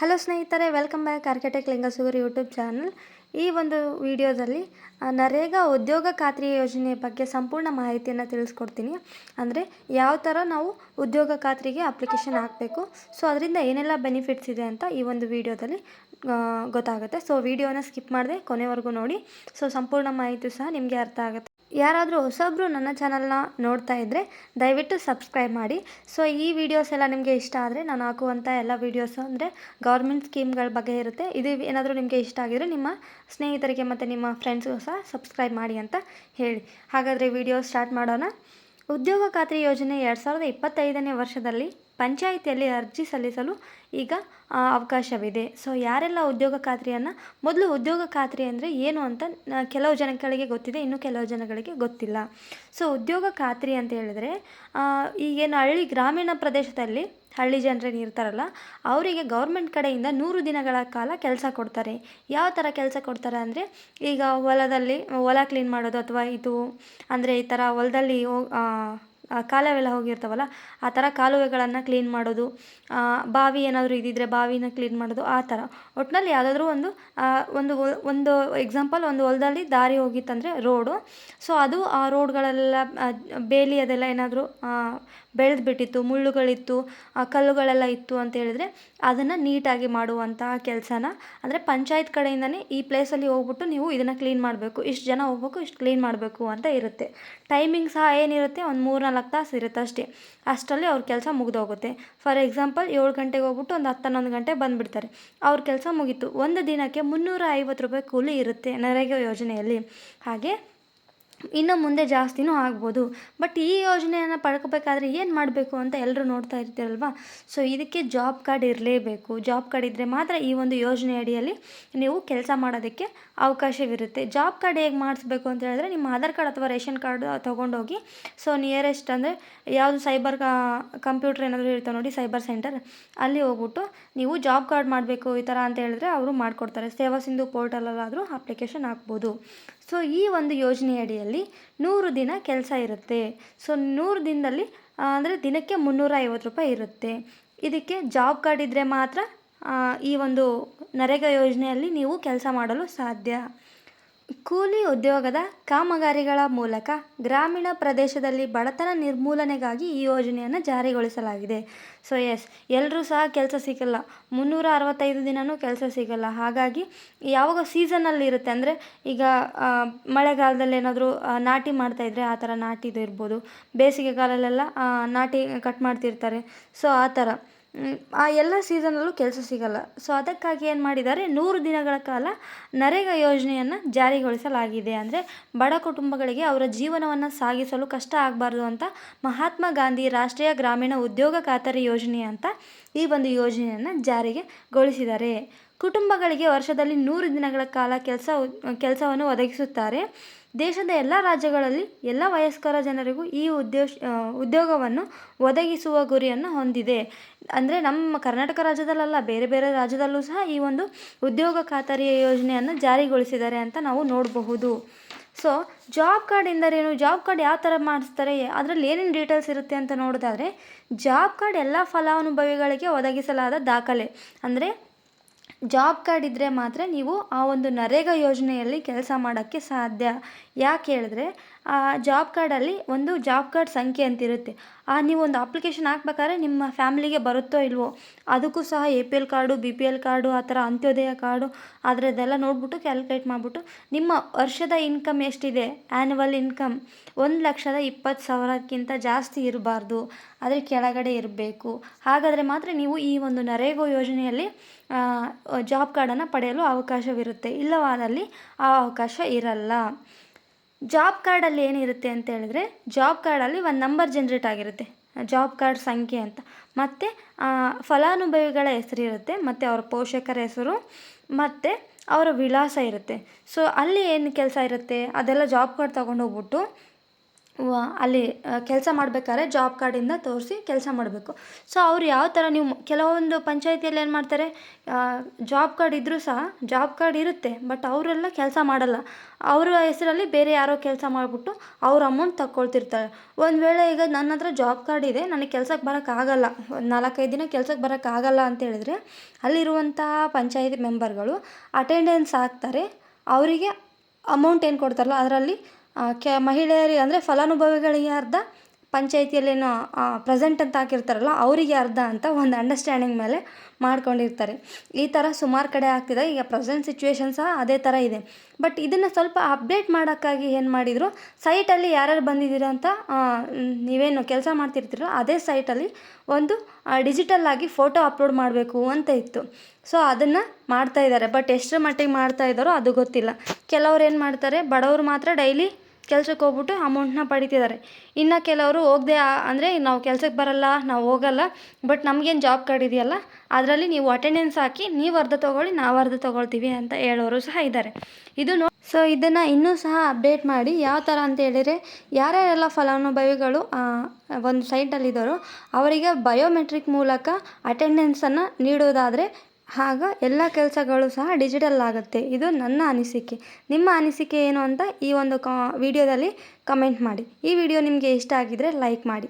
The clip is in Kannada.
ಹಲೋ ಸ್ನೇಹಿತರೆ, welcome back architect Lingasuru YouTube channel. ಈ ಒಂದು ವಿಡಿಯೋದಲ್ಲಿ ನರೇಗಾ ಉದ್ಯೋಗ ಖಾತ್ರಿ ಯೋಜನೆ ಬಗ್ಗೆ ಸಂಪೂರ್ಣ ಮಾಹಿತಿಯನ್ನು ತಿಳಿಸ್ಕೊಡ್ತೀನಿ. ಅಂದರೆ ಯಾವ ಥರ ನಾವು ಉದ್ಯೋಗ ಖಾತ್ರಿಗೆ ಅಪ್ಲಿಕೇಶನ್ ಹಾಕಬೇಕು, ಸೊ ಅದರಿಂದ ಏನೆಲ್ಲ ಬೆನಿಫಿಟ್ಸ್ ಇದೆ ಅಂತ ಈ ಒಂದು ವಿಡಿಯೋದಲ್ಲಿ ಗೊತ್ತಾಗುತ್ತೆ. ಸೊ ವಿಡಿಯೋನ ಸ್ಕಿಪ್ ಮಾಡದೆ ಕೊನೆವರೆಗೂ ನೋಡಿ, ಸೊ ಸಂಪೂರ್ಣ ಮಾಹಿತಿ ಸಹ ನಿಮಗೆ ಅರ್ಥ ಆಗುತ್ತೆ. ಯಾರಾದರೂ ಹೊಸಬ್ರು ನನ್ನ ಚಾನಲ್ನ ನೋಡ್ತಾ ಇದ್ದರೆ ದಯವಿಟ್ಟು ಸಬ್ಸ್ಕ್ರೈಬ್ ಮಾಡಿ. ಸೊ ಈ ವಿಡಿಯೋಸ್ ಎಲ್ಲ ನಿಮಗೆ ಇಷ್ಟ ಆದರೆ ನಾನು ಹಾಕುವಂಥ ಎಲ್ಲ ವೀಡಿಯೋಸು ಅಂದರೆ ಗೌರ್ಮೆಂಟ್ ಸ್ಕೀಮ್ಗಳ ಬಗ್ಗೆ ಇರುತ್ತೆ. ಇದು ಏನಾದರೂ ನಿಮಗೆ ಇಷ್ಟ ಆಗಿದರೆ ನಿಮ್ಮ ಸ್ನೇಹಿತರಿಗೆ ಮತ್ತು ನಿಮ್ಮ ಫ್ರೆಂಡ್ಸ್ಗೂ ಸಹ ಸಬ್ಸ್ಕ್ರೈಬ್ ಮಾಡಿ ಅಂತ ಹೇಳಿ. ಹಾಗಾದರೆ ವಿಡಿಯೋ ಸ್ಟಾರ್ಟ್ ಮಾಡೋಣ. ಉದ್ಯೋಗ ಖಾತ್ರಿ ಯೋಜನೆ 2025ನೇ ವರ್ಷದಲ್ಲಿ ಪಂಚಾಯಿತಿಯಲ್ಲಿ ಅರ್ಜಿ ಸಲ್ಲಿಸಲು ಈಗ ಅವಕಾಶವಿದೆ. ಸೊ ಯಾರೆಲ್ಲ ಉದ್ಯೋಗ ಖಾತ್ರಿಯನ್ನು, ಮೊದಲು ಉದ್ಯೋಗ ಖಾತ್ರಿ ಅಂದರೆ ಏನು ಅಂತ ಕೆಲವು ಜನಗಳಿಗೆ ಗೊತ್ತಿದೆ, ಇನ್ನು ಕೆಲವು ಜನಗಳಿಗೆ ಗೊತ್ತಿಲ್ಲ. ಸೊ ಉದ್ಯೋಗ ಖಾತ್ರಿ ಅಂತ ಹೇಳಿದ್ರೆ ಈಗೇನು ಗ್ರಾಮೀಣ ಪ್ರದೇಶದಲ್ಲಿ ಹಳ್ಳಿ ಜನರೇನು ಇರ್ತಾರಲ್ಲ ಅವರಿಗೆ ಗೌರ್ಮೆಂಟ್ ಕಡೆಯಿಂದ 100 ದಿನಗಳ ಕಾಲ ಕೆಲಸ ಕೊಡ್ತಾರೆ. ಯಾವ ಥರ ಕೆಲಸ ಕೊಡ್ತಾರೆ ಅಂದರೆ, ಈಗ ಹೊಲ ಕ್ಲೀನ್ ಮಾಡೋದು, ಅಥವಾ ಇದು ಅಂದರೆ ಈ ಥರ ಹೊಲದಲ್ಲಿ ಕಾಲುವೆಲ್ಲ ಹೋಗಿರ್ತಾವಲ್ಲ ಆ ಥರ ಕಾಲುವೆಗಳನ್ನು ಕ್ಲೀನ್ ಮಾಡೋದು, ಬಾವಿ ಏನಾದರೂ ಇದ್ದಿದ್ರೆ ಬಾವಿನ ಕ್ಲೀನ್ ಮಾಡೋದು, ಆ ಥರ ಒಟ್ಟಿನಲ್ಲಿ ಯಾವುದಾದ್ರೂ ಒಂದು ಒಂದು ಎಕ್ಸಾಂಪಲ್, ಒಂದು ಹೊಲದಲ್ಲಿ ದಾರಿ ಹೋಗಿತ್ತಂದರೆ ರೋಡು, ಸೊ ಅದು ಆ ರೋಡ್ಗಳೆಲ್ಲ ಬೇಲಿ ಅದೆಲ್ಲ ಏನಾದರೂ ಬೆಳೆದ್ಬಿಟ್ಟಿತ್ತು, ಮುಳ್ಳುಗಳಿತ್ತು, ಕಲ್ಲುಗಳೆಲ್ಲ ಇತ್ತು ಅಂತ ಹೇಳಿದ್ರೆ ಅದನ್ನು ನೀಟಾಗಿ ಮಾಡುವಂತಹ ಕೆಲಸನ ಅಂದರೆ ಪಂಚಾಯತ್ ಕಡೆಯಿಂದನೇ ಈ ಪ್ಲೇಸಲ್ಲಿ ಹೋಗ್ಬಿಟ್ಟು ನೀವು ಇದನ್ನು ಕ್ಲೀನ್ ಮಾಡಬೇಕು, ಇಷ್ಟು ಜನ ಹೋಗ್ಬೇಕು, ಇಷ್ಟು ಕ್ಲೀನ್ ಮಾಡಬೇಕು ಅಂತ ಇರುತ್ತೆ. ಟೈಮಿಂಗ್ ಸಹ ಏನಿರುತ್ತೆ, ಒಂದು 3-4 ತಾಸು ಇರುತ್ತೆ ಅಷ್ಟೇ. ಅಷ್ಟರಲ್ಲಿ ಅವ್ರ ಕೆಲಸ ಮುಗಿದೋಗುತ್ತೆ. ಫಾರ್ ಎಕ್ಸಾಂಪಲ್ 7 ಗಂಟೆಗೆ ಹೋಗ್ಬಿಟ್ಟು ಒಂದು 10-11 ಗಂಟೆ ಬಂದುಬಿಡ್ತಾರೆ, ಅವ್ರ ಕೆಲಸ ಮುಗೀತು. ಒಂದು ದಿನಕ್ಕೆ 350 ರೂಪಾಯಿ ಕೂಲಿ ಇರುತ್ತೆ ನರೇಗಾ ಯೋಜನೆಯಲ್ಲಿ. ಹಾಗೆ ಇನ್ನು ಮುಂದೆ ಜಾಸ್ತಿನೂ ಆಗ್ಬೋದು. ಬಟ್ ಈ ಯೋಜನೆಯನ್ನು ಪಡ್ಕೋಬೇಕಾದ್ರೆ ಏನು ಮಾಡಬೇಕು ಅಂತ ಎಲ್ಲರೂ ನೋಡ್ತಾ ಇರ್ತೀರಲ್ವ. ಸೊ ಇದಕ್ಕೆ ಜಾಬ್ ಕಾರ್ಡ್ ಇರಲೇಬೇಕು. ಜಾಬ್ ಕಾರ್ಡ್ ಇದ್ದರೆ ಮಾತ್ರ ಈ ಒಂದು ಯೋಜನೆ ಅಡಿಯಲ್ಲಿ ನೀವು ಕೆಲಸ ಮಾಡೋದಕ್ಕೆ ಅವಕಾಶವಿರುತ್ತೆ. ಜಾಬ್ ಕಾರ್ಡ್ ಹೇಗೆ ಮಾಡಿಸ್ಬೇಕು ಅಂತ ಹೇಳಿದ್ರೆ, ನಿಮ್ಮ ಆಧಾರ್ ಕಾರ್ಡ್ ಅಥವಾ ರೇಷನ್ ಕಾರ್ಡ್ ತೊಗೊಂಡೋಗಿ, ಸೊ ನಿಯರೆಸ್ಟ್ ಅಂದರೆ ಯಾವುದು ಸೈಬರ್ ಕಂಪ್ಯೂಟರ್ ಏನಾದರೂ ಇರ್ತಾವೆ ನೋಡಿ, ಸೈಬರ್ ಸೆಂಟರ್, ಅಲ್ಲಿ ಹೋಗ್ಬಿಟ್ಟು ನೀವು ಜಾಬ್ ಕಾರ್ಡ್ ಮಾಡಬೇಕು ಈ ಥರ ಅಂತ ಹೇಳಿದ್ರೆ ಅವರು ಮಾಡಿಕೊಡ್ತಾರೆ. ಸೇವಾ ಸಿಂಧು ಪೋರ್ಟಲಲ್ಲಾದರೂ ಅಪ್ಲಿಕೇಶನ್ ಹಾಕ್ಬೋದು. ಸೊ ಈ ಒಂದು ಯೋಜನೆ ಅಡಿಯಲ್ಲಿ 100 ದಿನ ಕೆಲಸ ಇರುತ್ತೆ. ಸೊ 100 ದಿನದಲ್ಲಿ ಅಂದರೆ ದಿನಕ್ಕೆ 350 ರೂಪಾಯಿ ಇರುತ್ತೆ. ಇದಕ್ಕೆ ಜಾಬ್ ಕಾರ್ಡ್ ಇದ್ದರೆ ಮಾತ್ರ ಈ ಒಂದು ನರೇಗಾ ಯೋಜನೆಯಲ್ಲಿ ನೀವು ಕೆಲಸ ಮಾಡಲು ಸಾಧ್ಯ. ಕೂಲಿ ಉದ್ಯೋಗದ ಕಾಮಗಾರಿಗಳ ಮೂಲಕ ಗ್ರಾಮೀಣ ಪ್ರದೇಶದಲ್ಲಿ ಬಡತನ ನಿರ್ಮೂಲನೆಗಾಗಿ ಈ ಯೋಜನೆಯನ್ನು ಜಾರಿಗೊಳಿಸಲಾಗಿದೆ. ಸೊ ಎಲ್ಲರೂ ಸಹ ಕೆಲಸ ಸಿಗಲ್ಲ, 365 ದಿನವೂ ಕೆಲಸ ಸಿಗಲ್ಲ. ಹಾಗಾಗಿ ಯಾವಾಗ ಸೀಸನಲ್ಲಿ ಇರುತ್ತೆ ಅಂದರೆ, ಈಗ ಮಳೆಗಾಲದಲ್ಲಿ ಏನಾದರೂ ನಾಟಿ ಮಾಡ್ತಾಯಿದ್ರೆ ಆ ಥರ ನಾಟಿದು ಇರ್ಬೋದು, ಬೇಸಿಗೆಗಾಲಲ್ಲೆಲ್ಲ ನಾಟಿ ಕಟ್ ಮಾಡ್ತಿರ್ತಾರೆ, ಸೊ ಆ ಥರ ಆ ಎಲ್ಲ ಸೀಸನಲ್ಲೂ ಕೆಲಸ ಸಿಗಲ್ಲ. ಸೊ ಅದಕ್ಕಾಗಿ ಏನು ಮಾಡಿದ್ದಾರೆ, 100 ದಿನಗಳ ಕಾಲ ನರೇಗಾ ಯೋಜನೆಯನ್ನು ಜಾರಿಗೊಳಿಸಲಾಗಿದೆ. ಅಂದರೆ ಬಡ ಕುಟುಂಬಗಳಿಗೆ ಅವರ ಜೀವನವನ್ನು ಸಾಗಿಸಲು ಕಷ್ಟ ಆಗಬಾರ್ದು ಅಂತ ಮಹಾತ್ಮ ಗಾಂಧಿ ರಾಷ್ಟ್ರೀಯ ಗ್ರಾಮೀಣ ಉದ್ಯೋಗ ಖಾತರಿ ಯೋಜನೆ ಅಂತ ಈ ಒಂದು ಯೋಜನೆಯನ್ನು ಜಾರಿಗೆಗೊಳಿಸಿದ್ದಾರೆ. ಕುಟುಂಬಗಳಿಗೆ ವರ್ಷದಲ್ಲಿ 100 ದಿನಗಳ ಕಾಲ ಕೆಲಸವನ್ನು ಒದಗಿಸುತ್ತಾರೆ. ದೇಶದ ಎಲ್ಲ ರಾಜ್ಯಗಳಲ್ಲಿ ಎಲ್ಲ ವಯಸ್ಕರ ಜನರಿಗೂ ಈ ಉದ್ಯೋಗವನ್ನು ಒದಗಿಸುವ ಗುರಿಯನ್ನು ಹೊಂದಿದೆ. ಅಂದರೆ ನಮ್ಮ ಕರ್ನಾಟಕ ರಾಜ್ಯದಲ್ಲ, ಬೇರೆ ಬೇರೆ ರಾಜ್ಯದಲ್ಲೂ ಸಹ ಈ ಒಂದು ಉದ್ಯೋಗ ಖಾತರಿಯ ಯೋಜನೆಯನ್ನು ಜಾರಿಗೊಳಿಸಿದ್ದಾರೆ ಅಂತ ನಾವು ನೋಡಬಹುದು. ಸೊ ಜಾಬ್ ಕಾರ್ಡ್ ಎಂದರೇನು, ಜಾಬ್ ಕಾರ್ಡ್ ಯಾವ ಥರ ಮಾಡಿಸ್ತಾರೆ, ಅದರಲ್ಲಿ ಏನೇನು ಡೀಟೇಲ್ಸ್ ಇರುತ್ತೆ ಅಂತ ನೋಡೋದಾದರೆ, ಜಾಬ್ ಕಾರ್ಡ್ ಎಲ್ಲ ಫಲಾನುಭವಿಗಳಿಗೆ ಒದಗಿಸಲಾದ ದಾಖಲೆ. ಅಂದರೆ ಜಾಬ್ ಕಾರ್ಡ್ ಇದ್ದರೆ ಮಾತ್ರ ನೀವು ಆ ಒಂದು ನರೇಗಾ ಯೋಜನೆಯಲ್ಲಿ ಕೆಲಸ ಮಾಡೋಕ್ಕೆ ಸಾಧ್ಯ. ಯಾಕೆ ಹೇಳಿದ್ರೆ, ಆ ಜಾಬ್ ಕಾರ್ಡಲ್ಲಿ ಒಂದು ಜಾಬ್ ಕಾರ್ಡ್ ಸಂಖ್ಯೆ ಅಂತಿರುತ್ತೆ. ನೀವು ಒಂದು ಅಪ್ಲಿಕೇಶನ್ ಹಾಕ್ಬೇಕಾದ್ರೆ ನಿಮ್ಮ ಫ್ಯಾಮಿಲಿಗೆ ಬರುತ್ತೋ ಇಲ್ವೋ ಅದಕ್ಕೂ ಸಹ APL ಕಾರ್ಡು, BPL ಕಾರ್ಡು, ಆ ಥರ ಅಂತ್ಯೋದಯ ಕಾರ್ಡು, ಅದರದ್ದೆಲ್ಲ ನೋಡ್ಬಿಟ್ಟು ಕ್ಯಾಲ್ಕುಲೇಟ್ ಮಾಡಿಬಿಟ್ಟು ನಿಮ್ಮ ವರ್ಷದ ಇನ್ಕಮ್ ಎಷ್ಟಿದೆ, ಆ್ಯನ್ಯುವಲ್ ಇನ್ಕಮ್ 1,20,000ಕ್ಕಿಂತ ಜಾಸ್ತಿ ಇರಬಾರ್ದು, ಅದ್ರ ಕೆಳಗಡೆ ಇರಬೇಕು. ಹಾಗಾದರೆ ಮಾತ್ರ ನೀವು ಈ ಒಂದು ನರೇಗಾ ಯೋಜನೆಯಲ್ಲಿ ಜಾಬ್ ಕಾರ್ಡನ್ನು ಪಡೆಯಲು ಅವಕಾಶವಿರುತ್ತೆ. ಇಲ್ಲವಾದಲ್ಲಿ ಆ ಅವಕಾಶ ಇರಲ್ಲ. ಜಾಬ್ ಕಾರ್ಡಲ್ಲಿ ಏನಿರುತ್ತೆ ಅಂತ ಹೇಳಿದ್ರೆ, ಜಾಬ್ ಕಾರ್ಡಲ್ಲಿ ಒಂದು ನಂಬರ್ ಜನ್ರೇಟ್ ಆಗಿರುತ್ತೆ, ಜಾಬ್ ಕಾರ್ಡ್ ಸಂಖ್ಯೆ ಅಂತ, ಮತ್ತು ಫಲಾನುಭವಿಗಳ ಹೆಸರು ಇರುತ್ತೆ, ಮತ್ತು ಅವರ ಪೋಷಕರ ಹೆಸರು, ಮತ್ತು ಅವರ ವಿಳಾಸ ಇರುತ್ತೆ. ಸೊ ಅಲ್ಲಿ ಏನು ಕೆಲಸ ಇರುತ್ತೆ ಅದೆಲ್ಲ ಜಾಬ್ ಕಾರ್ಡ್ ತೊಗೊಂಡೋಗ್ಬಿಟ್ಟು ಅಲ್ಲಿ ಕೆಲಸ ಮಾಡ್ಬೇಕಾದ್ರೆ ಜಾಬ್ ಕಾರ್ಡಿಂದ ತೋರಿಸಿ ಕೆಲಸ ಮಾಡಬೇಕು. ಸೊ ಅವ್ರು ಯಾವ ಥರ ನೀವು ಕೆಲವೊಂದು ಪಂಚಾಯಿತಿಯಲ್ಲಿ ಏನು ಮಾಡ್ತಾರೆ, ಜಾಬ್ ಕಾರ್ಡ್ ಇದ್ದರೂ ಸಹ ಜಾಬ್ ಕಾರ್ಡ್ ಇರುತ್ತೆ, ಬಟ್ ಅವರೆಲ್ಲ ಕೆಲಸ ಮಾಡಲ್ಲ. ಅವರ ಹೆಸರಲ್ಲಿ ಬೇರೆ ಯಾರೋ ಕೆಲಸ ಮಾಡಿಬಿಟ್ಟು ಅವ್ರ ಅಮೌಂಟ್ ತಗೊಳ್ತಿರ್ತಾರೆ. ಒಂದು ವೇಳೆ ಈಗ ನನ್ನ ಹತ್ರ ಜಾಬ್ ಕಾರ್ಡ್ ಇದೆ, ನನಗೆ ಕೆಲ್ಸಕ್ಕೆ ಬರೋಕ್ಕಾಗಲ್ಲ, ಒಂದು 4-5 ದಿನ ಕೆಲ್ಸಕ್ಕೆ ಬರೋಕ್ಕಾಗಲ್ಲ ಅಂತ ಹೇಳಿದ್ರೆ ಅಲ್ಲಿರುವಂಥ ಪಂಚಾಯಿತಿ ಮೆಂಬರ್ಗಳು ಅಟೆಂಡೆನ್ಸ್ ಹಾಕ್ತಾರೆ. ಅವರಿಗೆ ಅಮೌಂಟ್ ಏನು ಕೊಡ್ತಾರಲ್ಲ ಅದರಲ್ಲಿ ಮಹಿಳೆಯರಿಗೆ ಅಂದರೆ ಫಲಾನುಭವಿಗಳಿಗೆ ಅರ್ಧ, ಪಂಚಾಯಿತಿಯಲ್ಲೇನೋ ಪ್ರೆಸೆಂಟ್ ಅಂತ ಹಾಕಿರ್ತಾರಲ್ಲ ಅವರಿಗೆ ಅರ್ಧ ಅಂತ ಒಂದು ಅಂಡರ್ಸ್ಟ್ಯಾಂಡಿಂಗ್ ಮೇಲೆ ಮಾಡ್ಕೊಂಡಿರ್ತಾರೆ. ಈ ಥರ ಸುಮಾರು ಕಡೆ ಆಗ್ತಿದೆ. ಈಗ ಪ್ರೆಸೆಂಟ್ ಸಿಚುವೇಶನ್ ಸಹ ಅದೇ ಥರ ಇದೆ. ಬಟ್ ಇದನ್ನು ಸ್ವಲ್ಪ ಅಪ್ಡೇಟ್ ಮಾಡೋಕ್ಕಾಗಿ ಏನು ಮಾಡಿದರು, ಸೈಟಲ್ಲಿ ಯಾರ್ಯಾರು ಬಂದಿದ್ದೀರಾ ಅಂತ ನೀವೇನು ಕೆಲಸ ಮಾಡ್ತಿರ್ತೀರೋ ಅದೇ ಸೈಟಲ್ಲಿ ಒಂದು ಡಿಜಿಟಲ್ ಆಗಿ ಫೋಟೋ ಅಪ್ಲೋಡ್ ಮಾಡಬೇಕು ಅಂತ ಇತ್ತು. ಸೊ ಅದನ್ನು ಮಾಡ್ತಾಯಿದ್ದಾರೆ. ಬಟ್ ಎಷ್ಟರ ಮಟ್ಟಿಗೆ ಮಾಡ್ತಾ ಇದ್ದಾರೋ ಅದು ಗೊತ್ತಿಲ್ಲ. ಕೆಲವ್ರು ಏನು ಮಾಡ್ತಾರೆ, ಬಡವರು ಮಾತ್ರ ಡೈಲಿ ಕೆಲ್ಸಕ್ಕೆ ಹೋಗ್ಬಿಟ್ಟು ಅಮೌಂಟ್ನ ಪಡಿತಿದ್ದಾರೆ. ಇನ್ನು ಕೆಲವರು ಹೋಗದೆ ಅಂದರೆ ನಾವು ಕೆಲ್ಸಕ್ಕೆ ಬರಲ್ಲ, ನಾವು ಹೋಗಲ್ಲ, ಬಟ್ ನಮಗೇನು ಜಾಬ್ ಕಾರ್ಡ್ ಇದೆಯಲ್ಲ ಅದರಲ್ಲಿ ನೀವು ಅಟೆಂಡೆನ್ಸ್ ಹಾಕಿ ನೀವು ಅರ್ಧ ತೊಗೊಳ್ಳಿ ನಾವು ಅರ್ಧ ತೊಗೊಳ್ತೀವಿ ಅಂತ ಹೇಳೋರು ಸಹ ಇದ್ದಾರೆ. ಇದು ಸೊ ಇದನ್ನು ಇನ್ನೂ ಸಹ ಅಪ್ಡೇಟ್ ಮಾಡಿ ಯಾವ ಥರ ಅಂತ ಹೇಳಿದರೆ, ಯಾರ್ಯಾರೆಲ್ಲ ಫಲಾನುಭವಿಗಳು ಒಂದು ಸೈಟಲ್ಲಿದ್ದಾರೋ ಅವರಿಗೆ ಬಯೋಮೆಟ್ರಿಕ್ ಮೂಲಕ ಅಟೆಂಡೆನ್ಸನ್ನು ನೀಡೋದಾದರೆ ಆಗ ಎಲ್ಲ ಕೆಲಸಗಳು ಸಹ ಡಿಜಿಟಲ್ ಆಗುತ್ತೆ. ಇದು ನನ್ನ ಅನಿಸಿಕೆ. ನಿಮ್ಮ ಅನಿಸಿಕೆ ಏನು ಅಂತ ಈ ಒಂದು ವಿಡಿಯೋದಲ್ಲಿ ಕಮೆಂಟ್ ಮಾಡಿ. ಈ ವಿಡಿಯೋ ನಿಮಗೆ ಇಷ್ಟ ಆಗಿದ್ದರೆ ಲೈಕ್ ಮಾಡಿ.